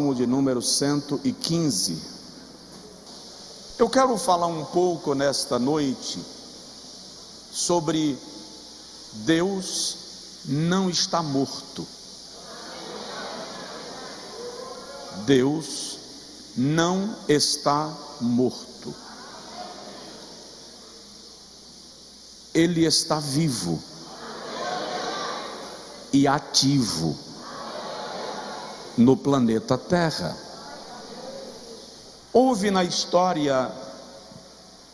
Salmo de número 115. Eu quero falar um pouco nesta noite sobre Deus não está morto. Deus não está morto. Ele está vivo e ativo no planeta Terra. Houve na história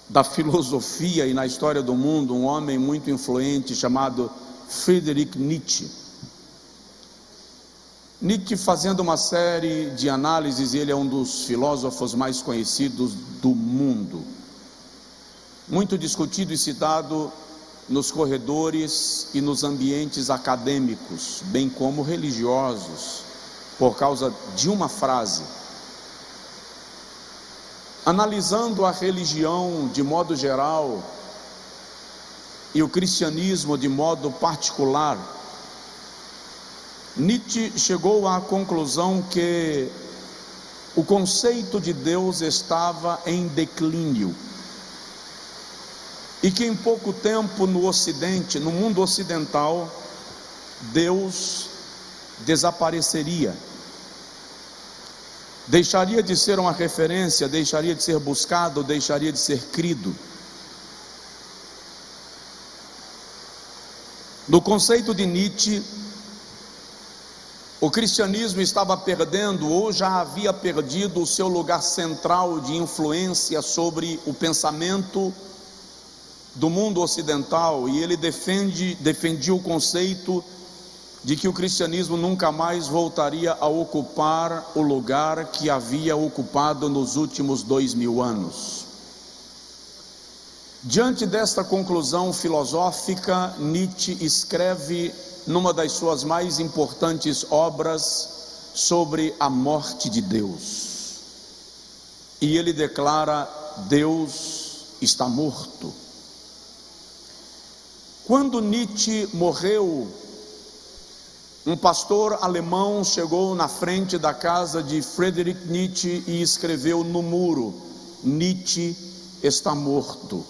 da filosofia e na história do mundo um homem muito influente chamado Friedrich Nietzsche. Nietzsche, fazendo uma série de análises, ele é um dos filósofos mais conhecidos do mundo, muito discutido e citado nos corredores e nos ambientes acadêmicos, bem como religiosos, por causa de uma frase. Analisando a religião de modo geral e o cristianismo de modo particular, Nietzsche chegou à conclusão que o conceito de Deus estava em declínio e que em pouco tempo no Ocidente, no mundo ocidental, Deus desapareceria, deixaria de ser uma referência, deixaria de ser buscado, deixaria de ser crido. No conceito de Nietzsche, o cristianismo estava perdendo ou já havia perdido o seu lugar central de influência sobre o pensamento do mundo ocidental, e ele defendia o conceito de que o cristianismo nunca mais voltaria a ocupar o lugar que havia ocupado nos últimos 2000 anos. Diante desta conclusão filosófica, Nietzsche escreve numa das suas mais importantes obras sobre a morte de Deus. E ele declara: Deus está morto. Quando Nietzsche morreu, um pastor alemão chegou na frente da casa de Friedrich Nietzsche e escreveu no muro: Nietzsche está morto.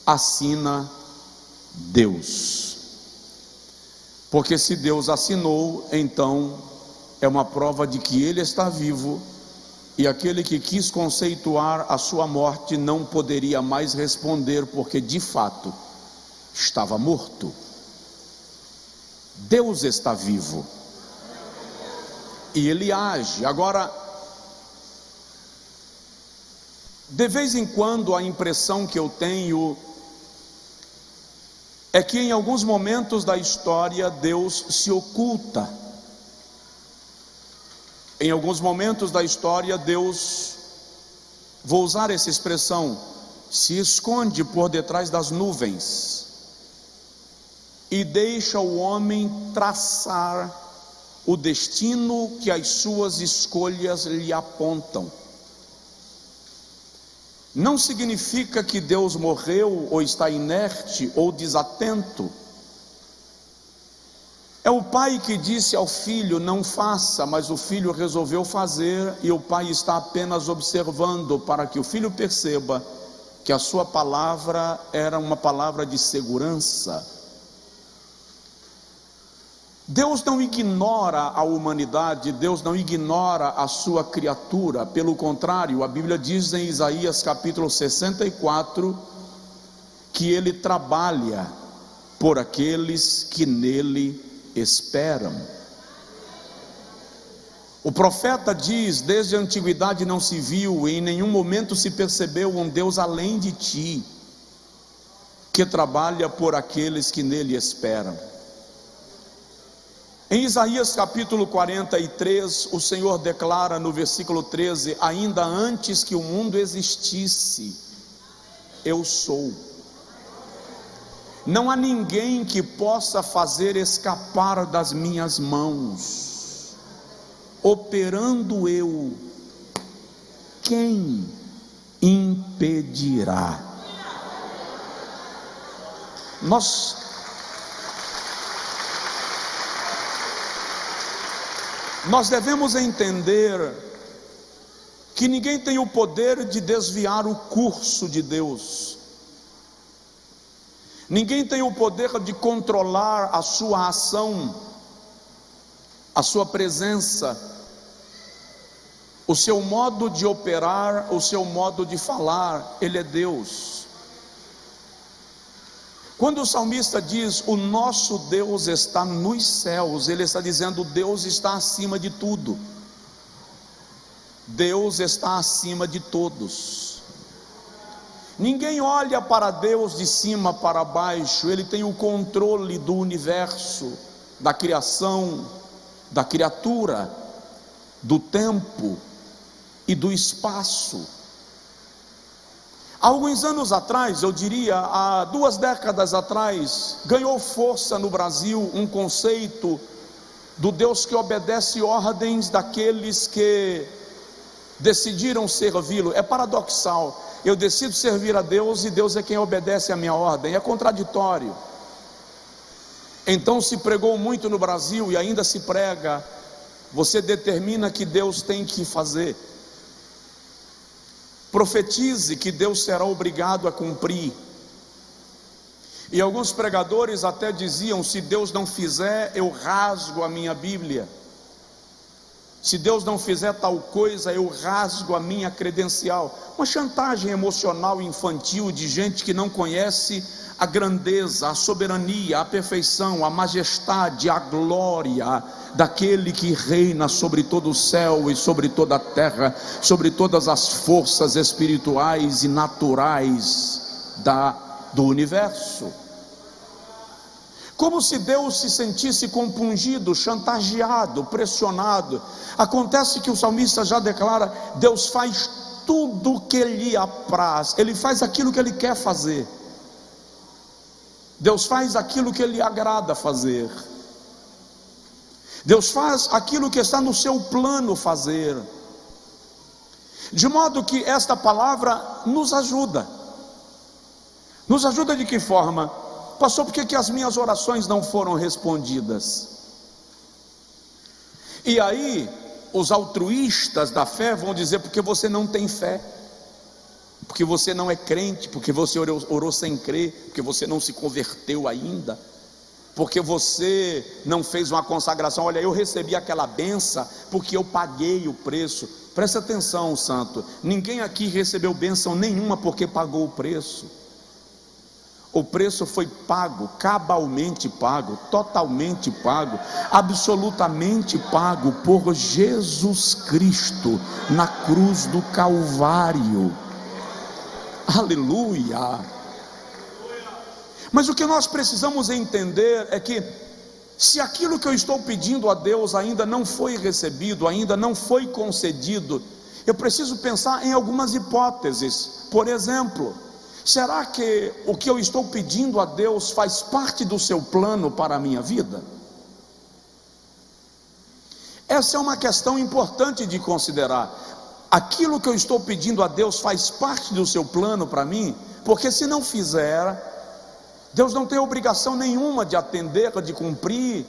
Assina Deus. Porque se Deus assinou, então é uma prova de que ele está vivo, e aquele que quis conceituar a sua morte não poderia mais responder, porque de fato estava morto. Deus está vivo e ele age. Agora, de vez em quando a impressão que eu tenho é que em alguns momentos da história Deus se oculta. Em alguns momentos da história Deus, vou usar essa expressão, se esconde por detrás das nuvens e deixa o homem traçar o destino que as suas escolhas lhe apontam. Não significa que Deus morreu ou está inerte ou desatento. É o pai que disse ao filho: não faça, mas o filho resolveu fazer, e o pai está apenas observando para que o filho perceba que a sua palavra era uma palavra de segurança. Deus não ignora a humanidade, Deus não ignora a sua criatura, pelo contrário, a Bíblia diz em Isaías capítulo 64, que ele trabalha por aqueles que nele esperam. O profeta diz: desde a antiguidade não se viu, e em nenhum momento se percebeu um Deus além de ti, que trabalha por aqueles que nele esperam. Em Isaías capítulo 43, o Senhor declara no versículo 13: ainda antes que o mundo existisse, eu sou. Não há ninguém que possa fazer escapar das minhas mãos. Operando eu, quem impedirá? Nós devemos entender que ninguém tem o poder de desviar o curso de Deus. Ninguém tem o poder de controlar a sua ação, a sua presença, o seu modo de operar, o seu modo de falar. Ele é Deus. Quando o salmista diz: o nosso Deus está nos céus, ele está dizendo: Deus está acima de tudo. Deus está acima de todos. Ninguém olha para Deus de cima para baixo. Ele tem o controle do universo, da criação, da criatura, do tempo e do espaço. Há alguns anos atrás, eu diria há 2 décadas atrás, ganhou força no Brasil um conceito do Deus que obedece ordens daqueles que decidiram servi-lo. É paradoxal. Eu decido servir a Deus e Deus é quem obedece a minha ordem. É contraditório. Então se pregou muito no Brasil e ainda se prega: você determina que Deus tem que fazer. Profetize que Deus será obrigado a cumprir. E alguns pregadores até diziam: se Deus não fizer, eu rasgo a minha Bíblia. Se Deus não fizer tal coisa, eu rasgo a minha credencial. Uma chantagem emocional infantil de gente que não conhece a grandeza, a soberania, a perfeição, a majestade, a glória daquele que reina sobre todo o céu e sobre toda a terra, sobre todas as forças espirituais e naturais do universo. Como se Deus se sentisse compungido, chantageado, pressionado. Acontece que o salmista já declara: Deus faz tudo o que lhe apraz. Ele faz aquilo que ele quer fazer. Deus faz aquilo que lhe agrada fazer. Deus faz aquilo que está no seu plano fazer. De modo que esta palavra nos ajuda. Nos ajuda de que forma? Pastor, por que as minhas orações não foram respondidas? E aí, os altruístas da fé vão dizer: porque você não tem fé, porque você não é crente, porque você orou sem crer, porque você não se converteu ainda, porque você não fez uma consagração. Olha, eu recebi aquela bênção porque eu paguei o preço. Presta atenção, santo, ninguém aqui recebeu bênção nenhuma porque pagou o preço. O preço foi pago, cabalmente pago, totalmente pago, absolutamente pago por Jesus Cristo na cruz do Calvário. Aleluia! Mas o que nós precisamos entender é que, se aquilo que eu estou pedindo a Deus ainda não foi recebido, ainda não foi concedido, eu preciso pensar em algumas hipóteses. Por exemplo, será que o que eu estou pedindo a Deus faz parte do seu plano para a minha vida? Essa é uma questão importante de considerar. Aquilo que eu estou pedindo a Deus faz parte do seu plano para mim? Porque se não fizer, Deus não tem obrigação nenhuma de atender, de cumprir.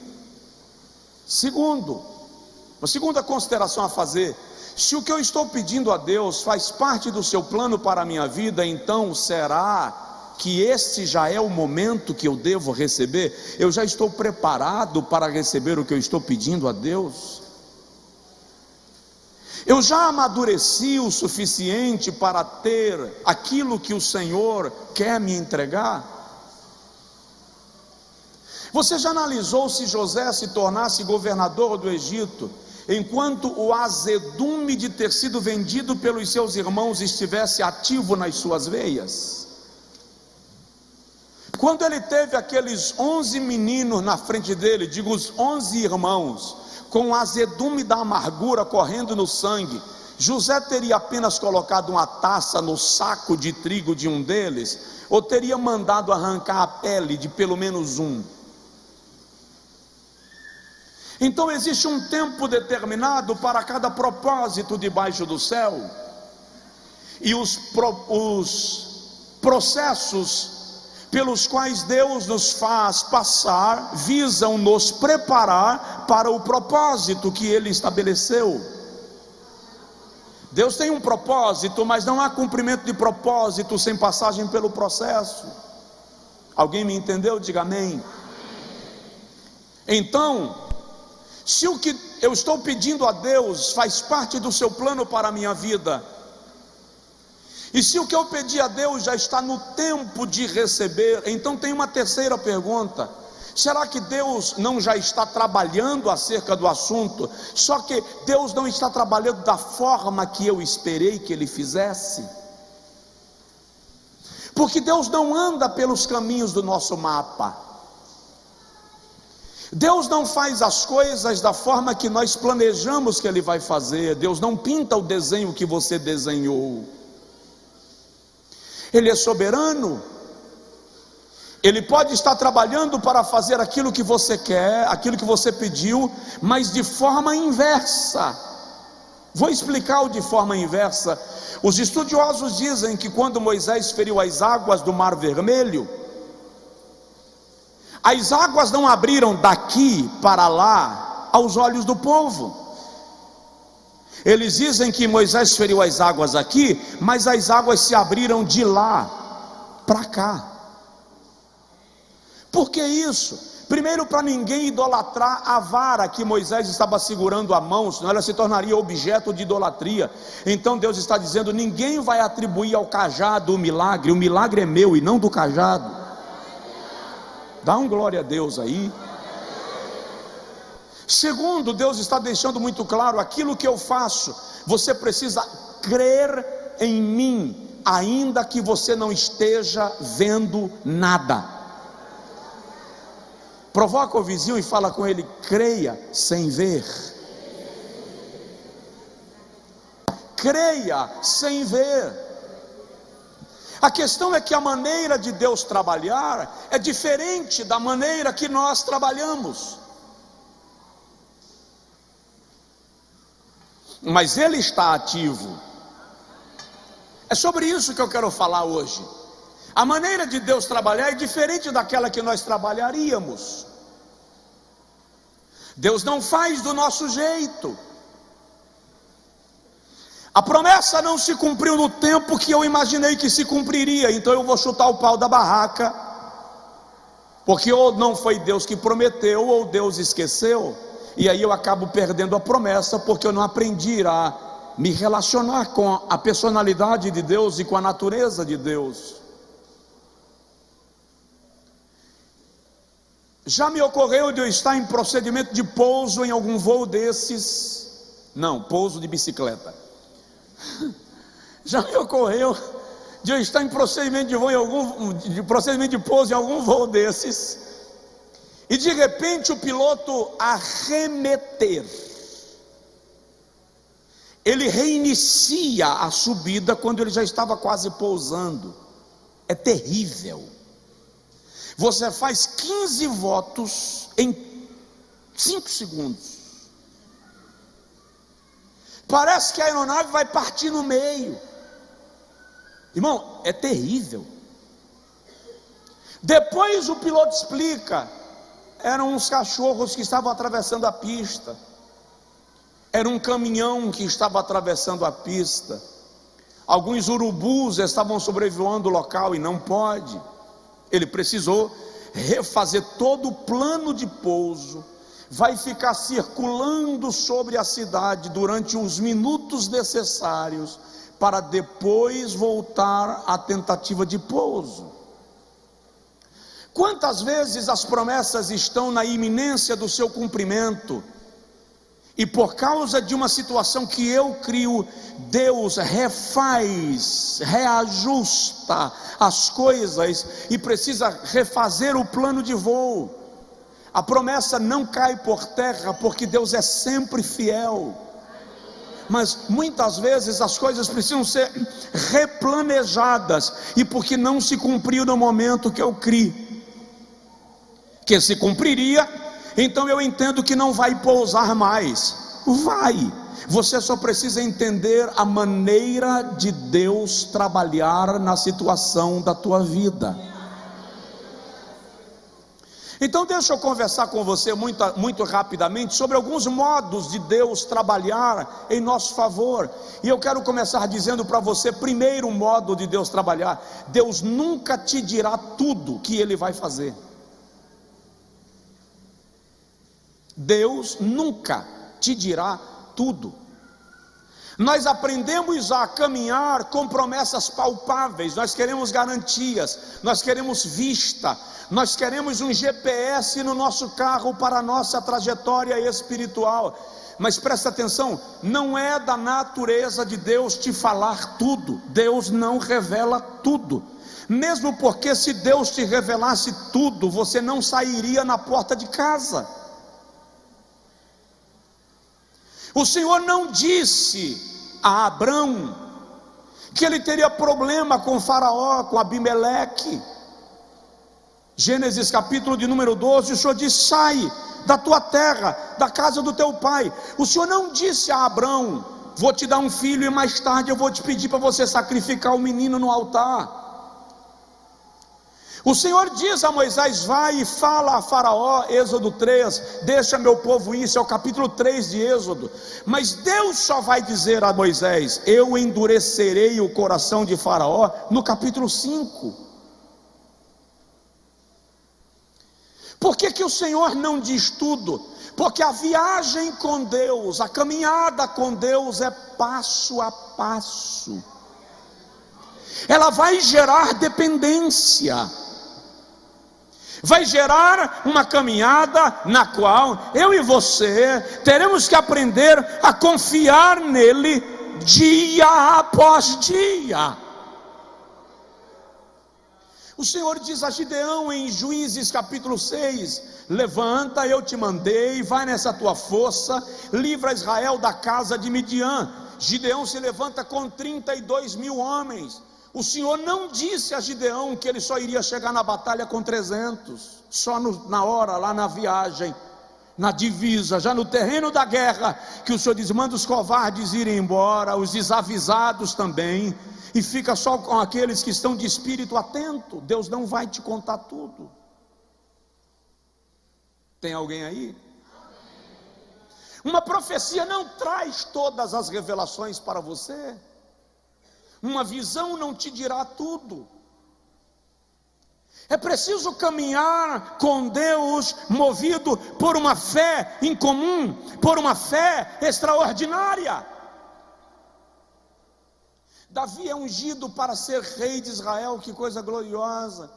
Uma segunda consideração a fazer: se o que eu estou pedindo a Deus faz parte do seu plano para a minha vida, então será que esse já é o momento que eu devo receber? Eu já estou preparado para receber o que eu estou pedindo a Deus? Eu já amadureci o suficiente para ter aquilo que o Senhor quer me entregar? Você já analisou se José se tornasse governador do Egito, enquanto o azedume de ter sido vendido pelos seus irmãos estivesse ativo nas suas veias? Quando ele teve aqueles 11 meninos na frente dele, digo os 11 irmãos, com o azedume da amargura correndo no sangue, José teria apenas colocado uma taça no saco de trigo de um deles, ou teria mandado arrancar a pele de pelo menos um? Então existe um tempo determinado para cada propósito debaixo do céu, e os processos pelos quais Deus nos faz passar visam nos preparar para o propósito que Ele estabeleceu. Deus tem um propósito, mas não há cumprimento de propósito sem passagem pelo processo. Alguém me entendeu? Diga amém. Então, se o que eu estou pedindo a Deus faz parte do seu plano para a minha vida, e se o que eu pedi a Deus já está no tempo de receber, então tem uma terceira pergunta: será que Deus não já está trabalhando acerca do assunto? Só que Deus não está trabalhando da forma que eu esperei que Ele fizesse? Porque Deus não anda pelos caminhos do nosso mapa. Deus não faz as coisas da forma que nós planejamos que Ele vai fazer. Deus não pinta o desenho que você desenhou. Ele é soberano. Ele pode estar trabalhando para fazer aquilo que você quer, aquilo que você pediu, mas de forma inversa. Vou explicar o de forma inversa. Os estudiosos dizem que quando Moisés feriu as águas do Mar Vermelho, as águas não abriram daqui para lá aos olhos do povo. Eles dizem que Moisés feriu as águas aqui, mas as águas se abriram de lá para cá. Por que isso? Primeiro, para ninguém idolatrar a vara que Moisés estava segurando a mão, senão ela se tornaria objeto de idolatria. Então Deus está dizendo: ninguém vai atribuir ao cajado o milagre é meu e não do cajado. Dá um glória a Deus aí. Segundo, Deus está deixando muito claro: aquilo que eu faço, você precisa crer em mim, ainda que você não esteja vendo nada. Provoca o vizinho e fala com ele: creia sem ver. Creia sem ver. A questão é que a maneira de Deus trabalhar é diferente da maneira que nós trabalhamos. Mas Ele está ativo. É sobre isso que eu quero falar hoje. A maneira de Deus trabalhar é diferente daquela que nós trabalharíamos. Deus não faz do nosso jeito. A promessa não se cumpriu no tempo que eu imaginei que se cumpriria, então eu vou chutar o pau da barraca, porque ou não foi Deus que prometeu, ou Deus esqueceu, e aí eu acabo perdendo a promessa, porque eu não aprendi a me relacionar com a personalidade de Deus e com a natureza de Deus. Já me ocorreu de eu estar em procedimento de pouso em algum voo desses, não, pouso de bicicleta. Já me ocorreu de eu estar em procedimento de voo procedimento de pouso em algum voo desses, e de repente o piloto arremeter. Ele reinicia a subida quando ele já estava quase pousando. É terrível. Você faz 15 votos em 5 segundos. Parece que a aeronave vai partir no meio. Irmão, é terrível. Depois o piloto explica: eram uns cachorros que estavam atravessando a pista, era um caminhão que estava atravessando a pista, alguns urubus estavam sobrevoando o local e não pode. Ele precisou refazer todo o plano de pouso. Vai ficar circulando sobre a cidade durante os minutos necessários para depois voltar à tentativa de pouso. Quantas vezes as promessas estão na iminência do seu cumprimento, e por causa de uma situação que eu crio, Deus refaz, reajusta as coisas e precisa refazer o plano de voo. A promessa não cai por terra, porque Deus é sempre fiel. Mas muitas vezes as coisas precisam ser replanejadas, e porque não se cumpriu no momento que eu criei que se cumpriria, então eu entendo que não vai pousar mais. Vai. Você só precisa entender a maneira de Deus trabalhar na situação da tua vida. Então deixa eu conversar com você muito rapidamente sobre alguns modos de Deus trabalhar em nosso favor. E eu quero começar dizendo para você, primeiro modo de Deus trabalhar: Deus nunca te dirá tudo que Ele vai fazer. Deus nunca te dirá tudo. Nós aprendemos a caminhar com promessas palpáveis, nós queremos garantias, nós queremos vista, nós queremos um GPS no nosso carro para a nossa trajetória espiritual. Mas presta atenção, não é da natureza de Deus te falar tudo. Deus não revela tudo, mesmo porque se Deus te revelasse tudo, você não sairia na porta de casa. O Senhor não disse a Abrão que ele teria problema com Faraó, com Abimeleque. Gênesis capítulo de número 12, o Senhor diz: sai da tua terra, da casa do teu pai. O Senhor não disse a Abrão: vou te dar um filho e mais tarde eu vou te pedir para você sacrificar o menino no altar. O Senhor diz a Moisés: vai e fala a Faraó, Êxodo 3, deixa meu povo ir, isso é o capítulo 3 de Êxodo. Mas Deus só vai dizer a Moisés: eu endurecerei o coração de Faraó, no capítulo 5. Por que o Senhor não diz tudo? Porque a viagem com Deus, a caminhada com Deus é passo a passo. Ela vai gerar dependência, vai gerar uma caminhada na qual eu e você teremos que aprender a confiar nele dia após dia. O Senhor diz a Gideão em Juízes capítulo 6: levanta, eu te mandei, vai nessa tua força, livra Israel da casa de Midian. Gideão se levanta com 32 mil homens. O Senhor não disse a Gideão que ele só iria chegar na batalha com 300, só na hora, lá na viagem, na divisa, já no terreno da guerra, que o Senhor diz: manda os covardes irem embora, os desavisados também, e fica só com aqueles que estão de espírito atento. Deus não vai te contar tudo. Tem alguém aí? Uma profecia não traz todas as revelações para você. Uma visão não te dirá tudo. É preciso caminhar com Deus movido por uma fé incomum, por uma fé extraordinária. Davi é ungido para ser rei de Israel, que coisa gloriosa.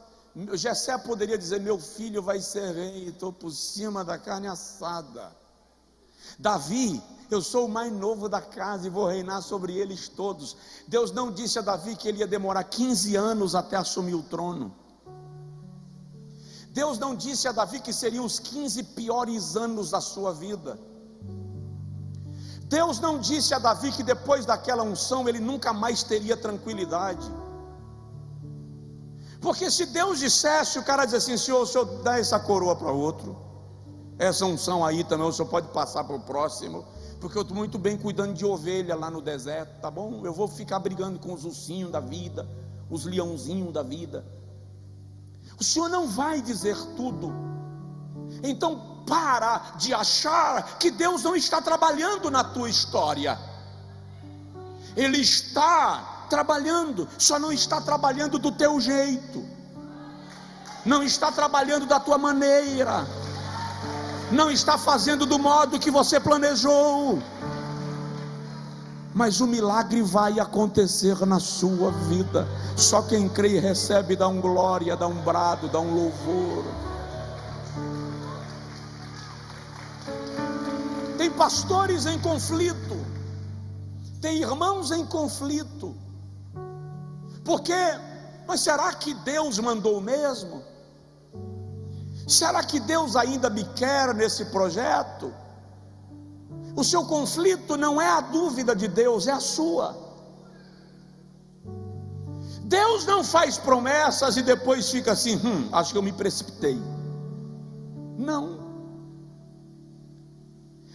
Jessé poderia dizer: meu filho vai ser rei, estou por cima da carne assada. Davi: eu sou o mais novo da casa e vou reinar sobre eles todos. Deus não disse a Davi que ele ia demorar 15 anos até assumir o trono. Deus não disse a Davi que seriam os 15 piores anos da sua vida. Deus não disse a Davi que depois daquela unção ele nunca mais teria tranquilidade. Porque se Deus dissesse, o cara diz assim: Senhor, o Senhor dá essa coroa para outro, essa unção aí também o Senhor pode passar para o próximo, porque eu estou muito bem cuidando de ovelha lá no deserto, tá bom? Eu vou ficar brigando com os ursinhos da vida, os leãozinhos da vida. O Senhor não vai dizer tudo. Então para de achar que Deus não está trabalhando na tua história. Ele está trabalhando, só não está trabalhando do teu jeito, não está trabalhando da tua maneira, não está fazendo do modo que você planejou. Mas o milagre vai acontecer na sua vida. Só quem crê e recebe dá um glória, dá um brado, dá um louvor. Tem pastores em conflito, tem irmãos em conflito. Por quê? Mas será que Deus mandou mesmo? Será que Deus ainda me quer nesse projeto? O seu conflito não é a dúvida de Deus, é a sua. Deus não faz promessas e depois fica assim: acho que eu me precipitei. Não.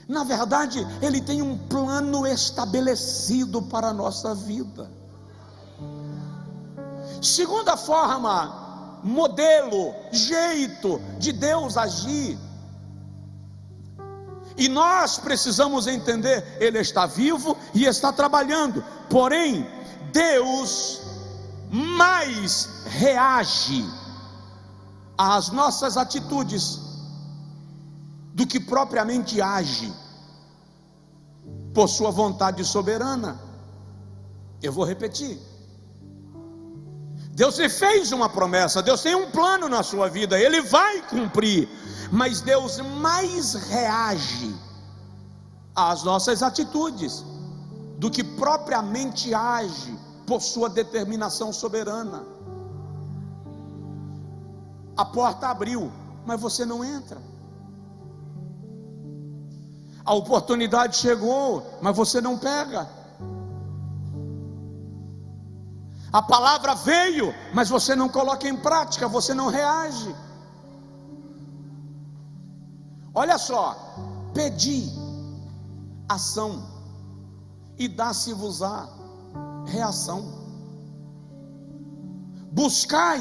Na verdade, Ele tem um plano estabelecido para a nossa vida. Segunda forma modelo, jeito de Deus agir. E nós precisamos entender, Ele está vivo e está trabalhando, porém, Deus mais reage às nossas atitudes do que propriamente age, por sua vontade soberana. Eu vou repetir. Deus lhe fez uma promessa, Deus tem um plano na sua vida, Ele vai cumprir, mas Deus mais reage às nossas atitudes do que propriamente age por sua determinação soberana. A porta abriu, mas você não entra. A oportunidade chegou, mas você não pega. A palavra veio, mas você não coloca em prática, você não reage. Olha só, pedi, ação, e dá-se-vos-á, reação. Buscai,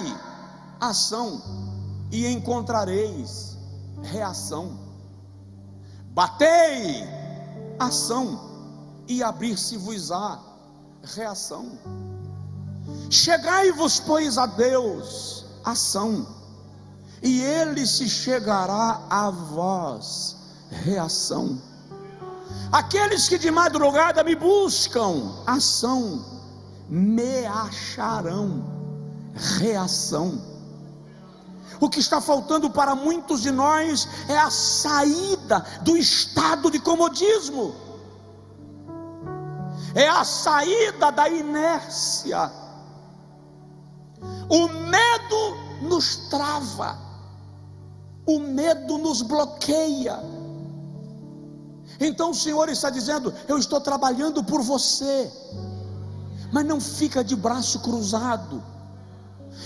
ação, e encontrareis, reação. Batei, ação, e abrir-se-vos-á, reação. Chegai-vos, pois, a Deus, ação, e Ele se chegará a vós, reação. Aqueles que de madrugada me buscam, ação, me acharão, reação. O que está faltando para muitos de nós é a saída do estado de comodismo, é a saída da inércia. O medo nos trava, o medo nos bloqueia. Então o Senhor está dizendo: eu estou trabalhando por você, mas não fica de braço cruzado.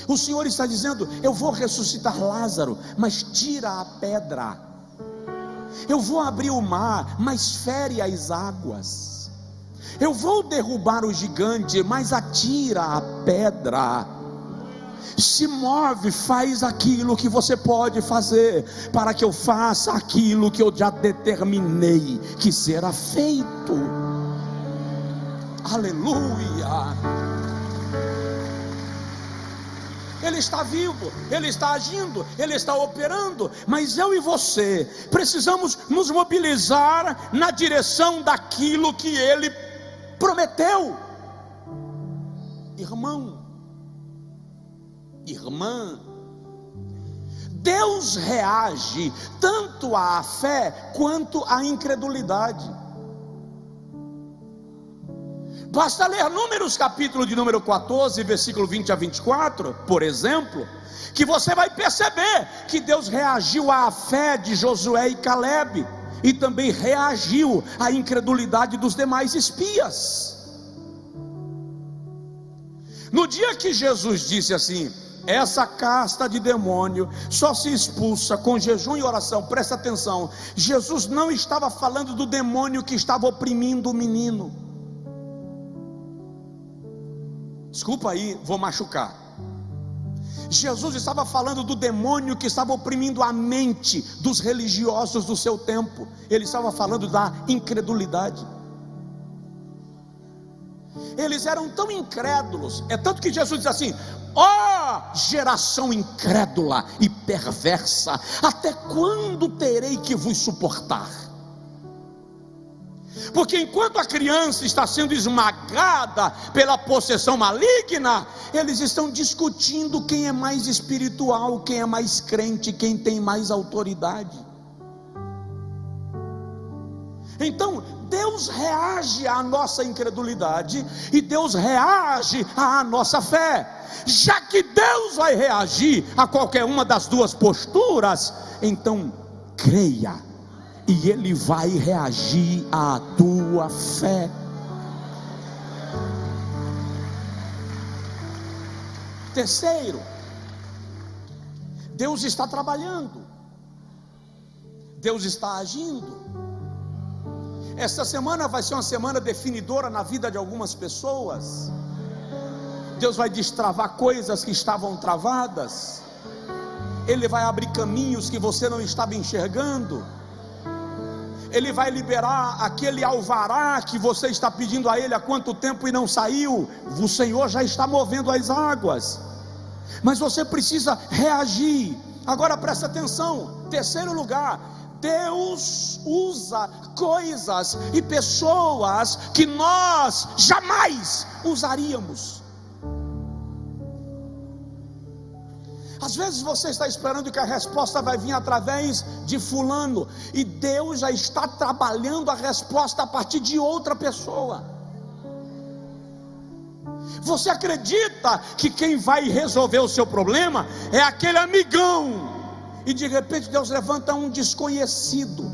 O Senhor está dizendo: eu vou ressuscitar Lázaro, mas tira a pedra. Eu vou abrir o mar, mas fere as águas. Eu vou derrubar o gigante, mas atira a pedra. Se move, faz aquilo que você pode fazer, para que eu faça aquilo que eu já determinei que será feito. Aleluia. Ele está vivo, Ele está agindo, Ele está operando, mas eu e você precisamos nos mobilizar na direção daquilo que Ele prometeu. Irmão, irmã, Deus reage tanto à fé quanto à incredulidade. Basta ler Números, capítulo de número 14, versículo 20 a 24, por exemplo, que você vai perceber que Deus reagiu à fé de Josué e Caleb, e também reagiu à incredulidade dos demais espias. No dia que Jesus disse assim: essa casta de demônio só se expulsa com jejum e oração. Presta atenção, Jesus não estava falando do demônio que estava oprimindo o menino. Desculpa aí, vou machucar. Jesus estava falando do demônio que estava oprimindo a mente dos religiosos do seu tempo. Ele estava falando da incredulidade. Eles eram tão incrédulos, é tanto que Jesus diz assim: ó geração incrédula e perversa, até quando terei que vos suportar? Porque enquanto a criança está sendo esmagada pela possessão maligna, eles estão discutindo quem é mais espiritual, quem é mais crente, quem tem mais autoridade. Então Deus reage à nossa incredulidade e Deus reage à nossa fé. Já que Deus vai reagir a qualquer uma das duas posturas, então creia, e Ele vai reagir à tua fé. Terceiro, Deus está trabalhando, Deus está agindo. Esta semana vai ser uma semana definidora na vida de algumas pessoas. Deus vai destravar coisas que estavam travadas. Ele vai abrir caminhos que você não estava enxergando. Ele vai liberar aquele alvará que você está pedindo a Ele há quanto tempo e não saiu. O Senhor já está movendo as águas, mas você precisa reagir. Agora presta atenção, terceiro lugar, Deus usa coisas e pessoas que nós jamais usaríamos. Às vezes você está esperando que a resposta vai vir através de fulano, e Deus já está trabalhando a resposta a partir de outra pessoa. Você acredita que quem vai resolver o seu problema é aquele amigão, e de repente Deus levanta um desconhecido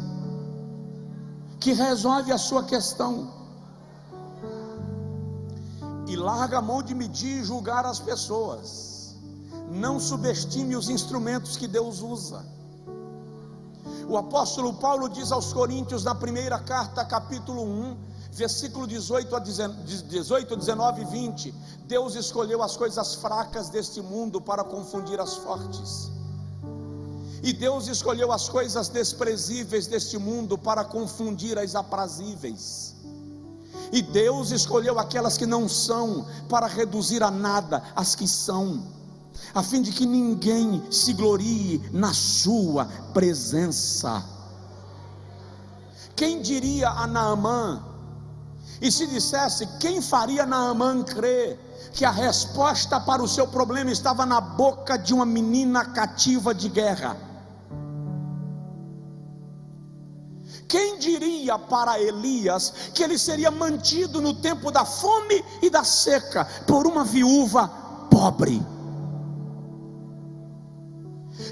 que resolve a sua questão. E larga a mão de medir e julgar as pessoas. Não subestime os instrumentos que Deus usa. O apóstolo Paulo diz aos Coríntios, na primeira carta, capítulo 1, versículo 18, 19 e 20: Deus escolheu as coisas fracas deste mundo para confundir as fortes, e Deus escolheu as coisas desprezíveis deste mundo para confundir as aprazíveis, e Deus escolheu aquelas que não são para reduzir a nada as que são, a fim de que ninguém se glorie na sua presença. Quem diria a Naamã, e se dissesse, quem faria Naamã crer que a resposta para o seu problema estava na boca de uma menina cativa de guerra? Quem diria para Elias que ele seria mantido no tempo da fome e da seca por uma viúva pobre?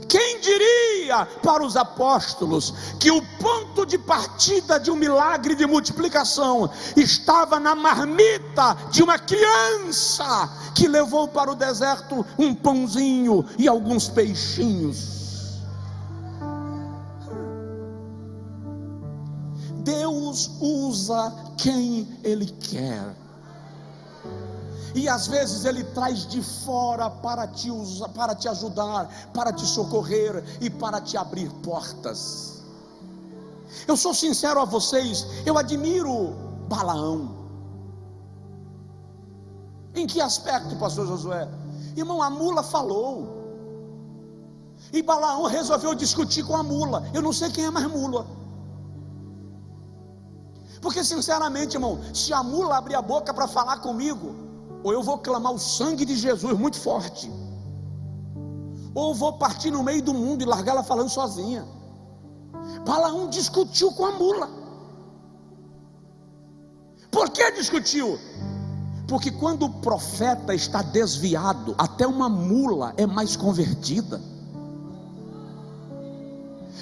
Quem diria para os apóstolos que o ponto de partida de um milagre de multiplicação estava na marmita de uma criança que levou para o deserto um pãozinho e alguns peixinhos? Deus usa quem Ele quer. E às vezes Ele traz de fora para te usar, para te ajudar, para te socorrer e para te abrir portas. Eu sou sincero a vocês, eu admiro Balaão. Em que aspecto, pastor Josué? Irmão, a mula falou, e Balaão resolveu discutir com a mula. Eu não sei quem é mais mula, porque sinceramente, irmão, se a mula abrir a boca para falar comigo, ou eu vou clamar o sangue de Jesus muito forte, ou vou partir no meio do mundo e largar ela falando sozinha. Balaão discutiu com a mula. Por que discutiu? Porque quando o profeta está desviado, até uma mula é mais convertida.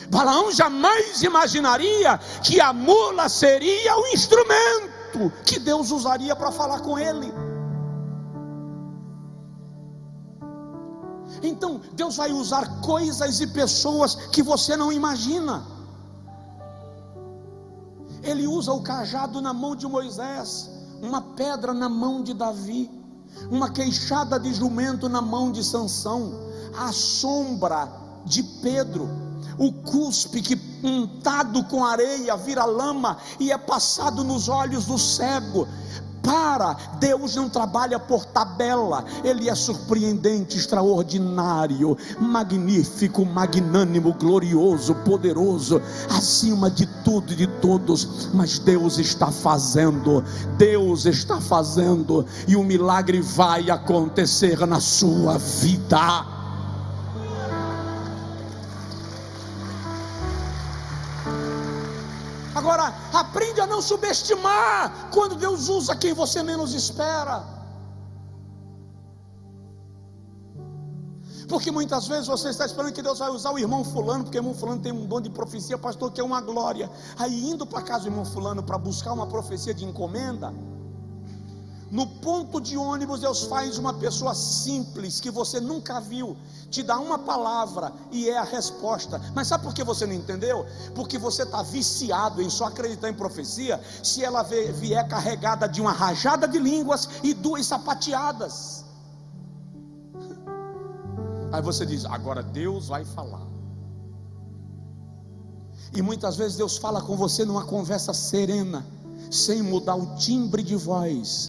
Balaão jamais imaginaria que a mula seria o instrumento que Deus usaria para falar com ele. Então Deus vai usar coisas e pessoas que você não imagina. Ele usa o cajado na mão de Moisés, uma pedra na mão de Davi, uma queixada de jumento na mão de Sansão, a sombra de Pedro, o cuspe que untado com areia vira lama e é passado nos olhos do cego. Deus não trabalha por tabela, Ele é surpreendente, extraordinário, magnífico, magnânimo, glorioso, poderoso, acima de tudo e de todos. Mas Deus está fazendo, e o milagre vai acontecer na sua vida. Agora, aprende a não subestimar quando Deus usa quem você menos espera. Porque muitas vezes você está esperando que Deus vai usar o irmão fulano, porque o irmão fulano tem um dom de profecia, pastor, que é uma glória. Aí indo para casa do irmão fulano para buscar uma profecia de encomenda, no ponto de ônibus Deus faz uma pessoa simples, que você nunca viu, te dá uma palavra e é a resposta. Mas sabe por que você não entendeu? Porque você está viciado em só acreditar em profecia se ela vier carregada de uma rajada de línguas e 2 sapateadas. Aí você diz: agora Deus vai falar. E muitas vezes Deus fala com você numa conversa serena, sem mudar o timbre de voz.